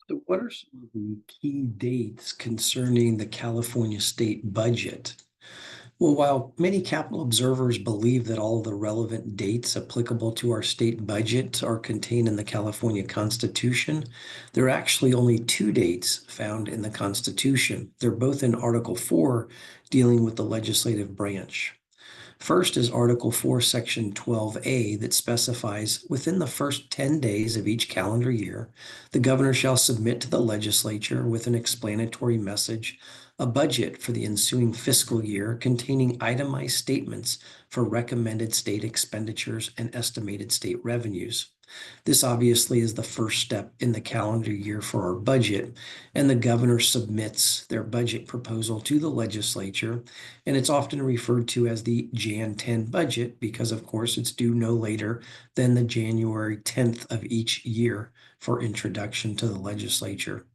So what are some of the key dates concerning the California state budget? Well, while many capital observers believe that all the relevant dates applicable to our state budget are contained in the California Constitution, there are actually only two dates found in the Constitution. They're both in Article 4, dealing with the legislative branch. First is Article 4, Section 12A, that specifies within the first 10 days of each calendar year, the governor shall submit to the legislature with an explanatory message a budget for the ensuing fiscal year containing itemized statements for recommended state expenditures and estimated state revenues. This obviously is the first step in the calendar year for our budget, and the governor submits their budget proposal to the legislature, and it's often referred to as the Jan 10 budget because, of course, it's due no later than the January 10th of each year for introduction to the legislature.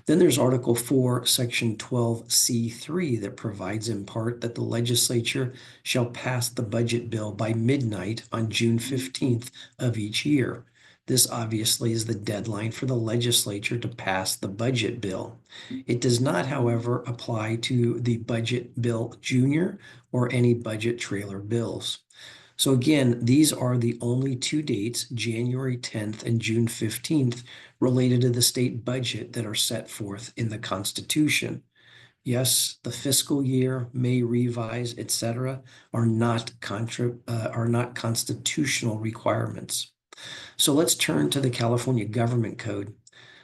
Then there's Article 4, Section 12C3 that provides in part that the legislature shall pass the budget bill by midnight on June 15th of each year. This obviously is the deadline for the legislature to pass the budget bill. It does not, however, apply to the budget bill junior or any budget trailer bills. So again, these are the only two dates, January 10th and June 15th, related to the state budget that are set forth in the Constitution. Yes, the fiscal year, may revise, etc., are not constitutional requirements. So let's turn to the California Government Code.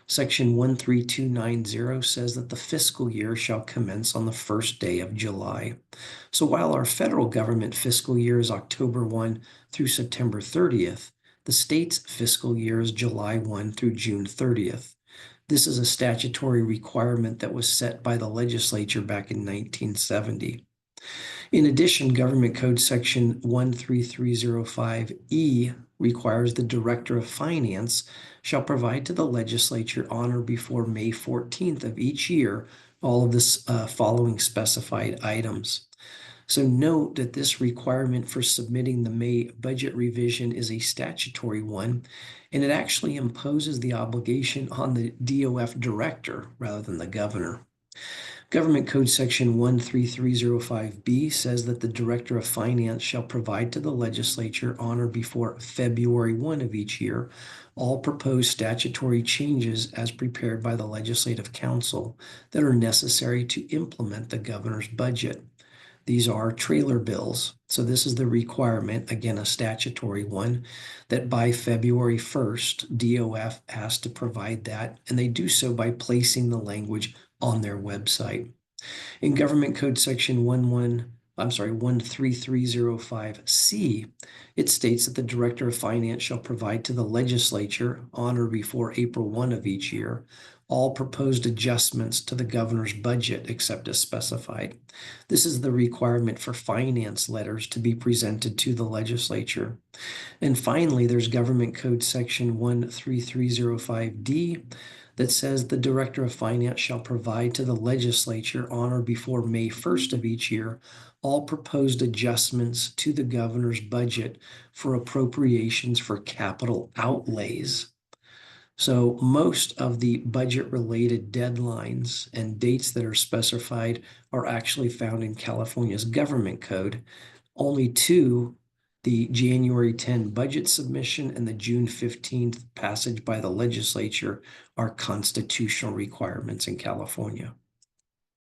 Section 13290 says that the fiscal year shall commence on the first day of July. So while our federal government fiscal year is October 1 through September 30th, the state's fiscal year is July 1 through June 30th. This is a statutory requirement that was set by the legislature back in 1970. In addition, Government Code Section 13305E requires the Director of Finance shall provide to the legislature on or before May 14th of each year all of the following specified items. So note that this requirement for submitting the May budget revision is a statutory one, and it actually imposes the obligation on the DOF director rather than the governor. Government Code Section 13305B says that the Director of Finance shall provide to the legislature on or before February 1 of each year all proposed statutory changes as prepared by the Legislative Council that are necessary to implement the governor's budget. These are trailer bills. So this is the requirement, again, a statutory one, that by February 1st, DOF has to provide that, and they do so by placing the language on their website. In Government Code Section 13305C, it states that the Director of Finance shall provide to the legislature on or before April 1 of each year all proposed adjustments to the governor's budget except as specified. This is the requirement for finance letters to be presented to the legislature. And finally, there's Government Code Section 13305D that says the Director of Finance shall provide to the legislature on or before May 1st of each year all proposed adjustments to the governor's budget for appropriations for capital outlays. So most of the budget-related deadlines and dates that are specified are actually found in California's Government Code. Only two, the January 10 budget submission and the June 15th passage by the legislature, are constitutional requirements in California.